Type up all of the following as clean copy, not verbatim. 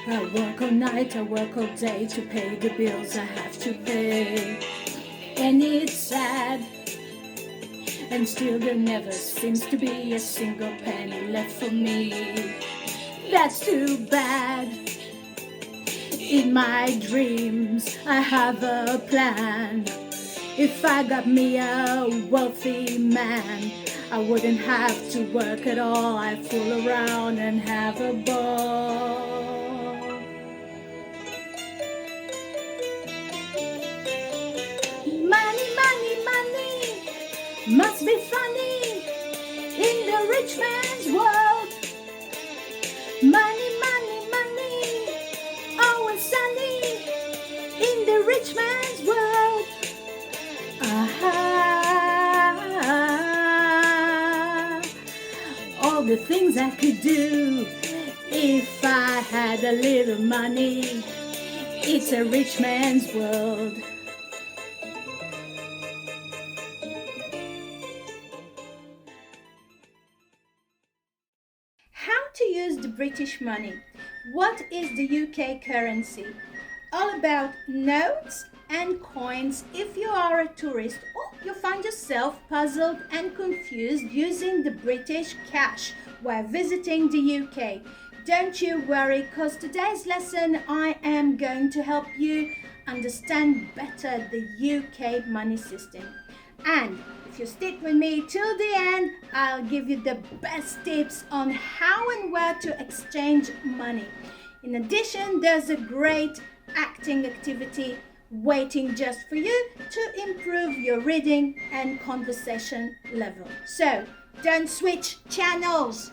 I work all night, I work all day to pay the bills I have to pay. And it's sad, and still there never seems to be a single penny left for me. That's too bad. In my dreams I have a plan. If I got me a wealthy man, I wouldn't have to work at all. I'd fool around and have a ball. Money, money, money must be funny in the rich man's world. Money, money, money, always sunny in the rich man's world. All the things I could do if I had a little money. It's a rich man's world. How to use the British money. What is the UK currency? All about notes and coins if you are a tourist or you find yourself puzzled and confused using the British cash while visiting the UK. Don't you worry, because today's lesson I am going to help you understand better the UK money system. And if you stick with me till the end, I'll give you the best tips on how and where to exchange money. In addition, there's a great acting activity waiting just for you to improve your reading and conversation level. So don't switch channels.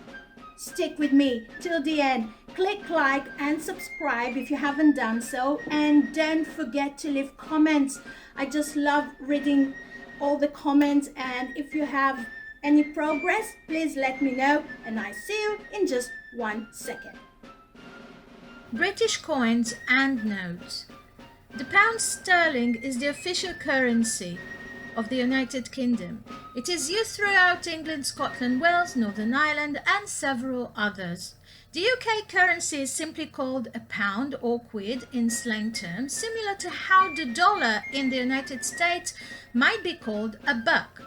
Stick with me till the end. Click like and subscribe if you haven't done so, and don't forget to leave comments. I just love reading all the comments, and if you have any progress, please let me know, and I see you in just 1 second. British coins and notes. The pound sterling is the official currency of the United Kingdom. It is used throughout England, Scotland, Wales, Northern Ireland and several others. The UK currency is simply called a pound or quid in slang terms, similar to how the dollar in the United States might be called a buck.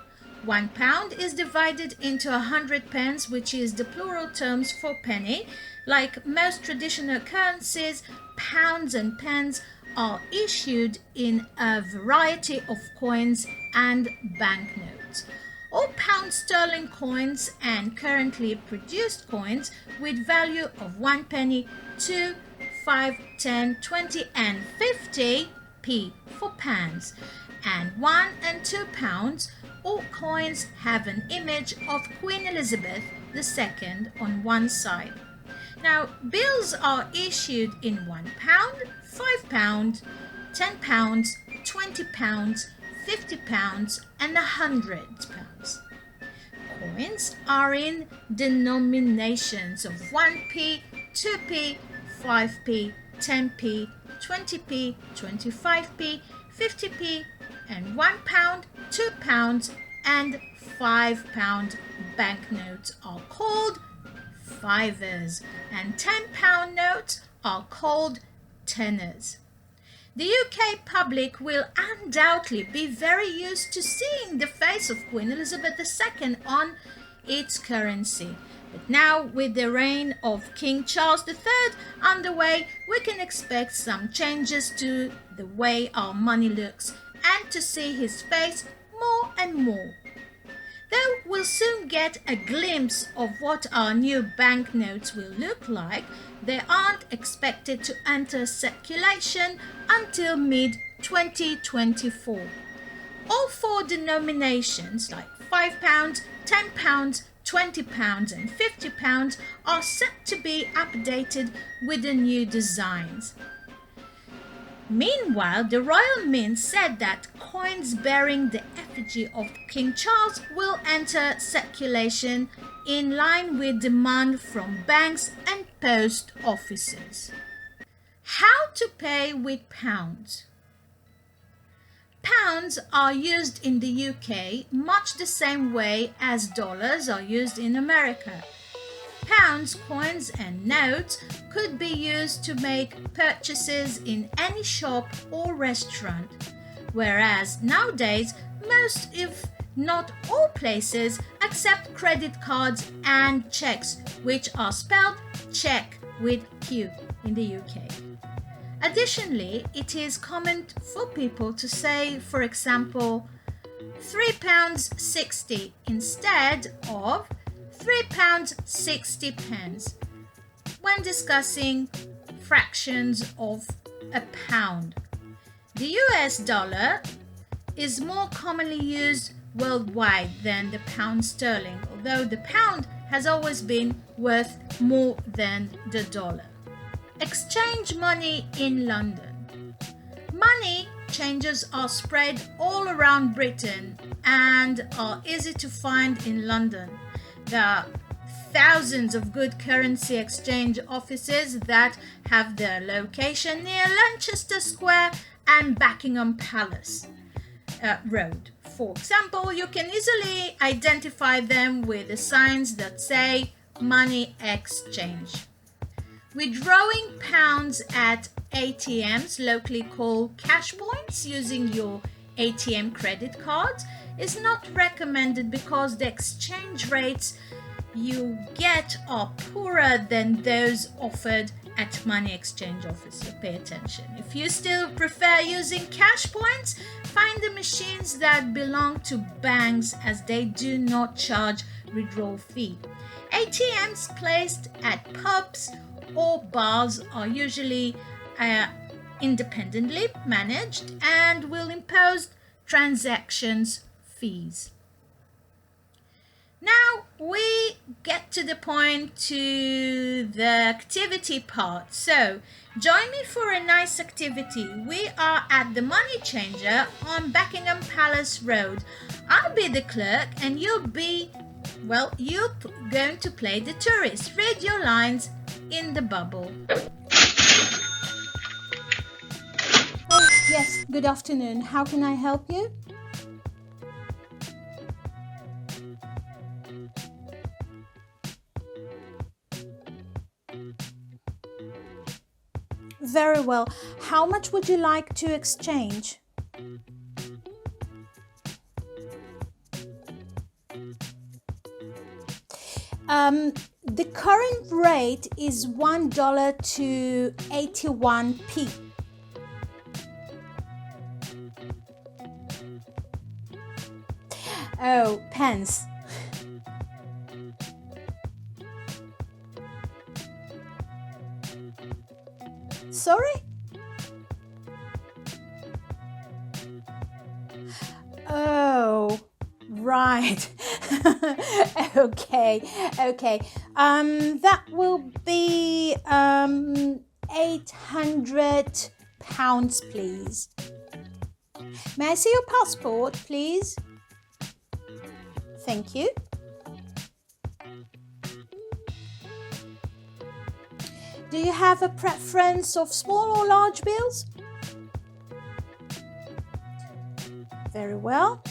£1 is divided into 100 pence, which is the plural terms for penny. Like most traditional currencies, pounds and pence are issued in a variety of coins and banknotes. All pound sterling coins and currently produced coins with value of 1 penny, 2, 5, 10, 20 and 50p for pounds, and 1 and 2 pounds, all coins have an image of Queen Elizabeth II on one side. Now, bills are issued in £1, £5, £10, £20, £50 and £100. Coins are in denominations of 1p, 2p, 5p, 10p, 20p, 25p, 50p and £1, £2 and £5 banknotes are called fivers, and £10 notes are called tenors. The UK public will undoubtedly be very used to seeing the face of Queen Elizabeth II on its currency. But now, with the reign of King Charles III underway, we can expect some changes to the way our money looks and to see his face more and more. Though we'll soon get a glimpse of what our new banknotes will look like, they aren't expected to enter circulation until mid-2024. All four denominations, like £5, £10, £20 and £50, are set to be updated with the new designs. Meanwhile, the Royal Mint said that coins bearing the effigy of King Charles will enter circulation in line with demand from banks and post offices. How to pay with pounds? Pounds are used in the UK much the same way as dollars are used in America. Pounds, coins and notes could be used to make purchases in any shop or restaurant, whereas nowadays most, if not all places, accept credit cards and checks, which are spelled check with Q in the UK. Additionally, it is common for people to say, for example, £3.60 instead of £3.60 when discussing fractions of a pound. The US dollar is more commonly used worldwide than the pound sterling, although the pound has always been worth more than the dollar. Exchange money in London. Money changes are spread all around Britain and are easy to find in London. There are thousands of good currency exchange offices that have their location near Lancaster Square and Buckingham Palace Road. For example, you can easily identify them with the signs that say money exchange. Withdrawing pounds at ATMs, locally called cash points, using your ATM credit cards is not recommended because the exchange rates you get are poorer than those offered at money exchange offices. So pay attention. If you still prefer using cash points, find the machines that belong to banks as they do not charge withdrawal fee. ATMs placed at pubs or bars are usually independently managed and will impose transactions fees. Now we get to the point to the activity part. So join me for a nice activity. We are at the Money Changer on Buckingham Palace Road. I'll be the clerk and you're going to play the tourist. Read your lines in the bubble. Oh, yes, good afternoon. How can I help you? Very well. How much would you like to exchange? The current rate is $1 to 81p. Oh, pence. Sorry? Oh, right. Okay. That will be 800 pounds, please. May I see your passport, please? Thank you. Do you have a preference of small or large bills? Very well.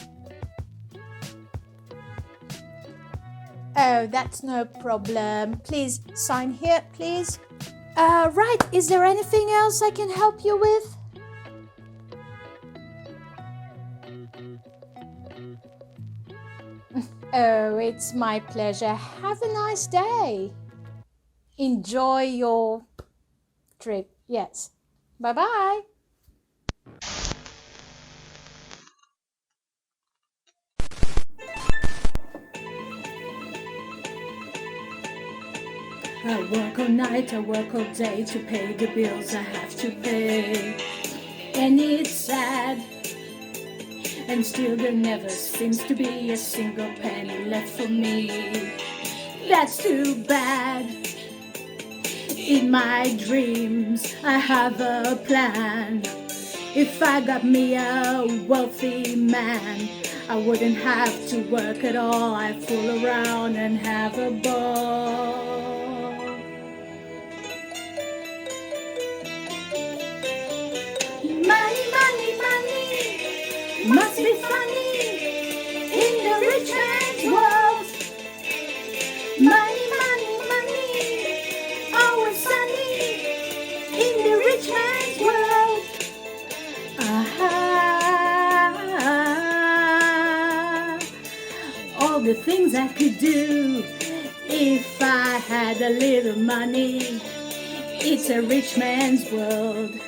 Oh, that's no problem. Please sign here, please. Right. Is there anything else I can help you with? Oh, it's my pleasure. Have a nice day. Enjoy your trip. Yes. Bye-bye. I work all night, I work all day to pay the bills I have to pay. And it's sad, and still there never seems to be a single penny left for me. That's too bad. In my dreams, I have a plan. If I got me a wealthy man, I wouldn't have to work at all. I'd fool around and have a ball. Money, money, money, must be funny in the rich man's world. Money, money, money. the things I could do if I had a little money. It's a rich man's world.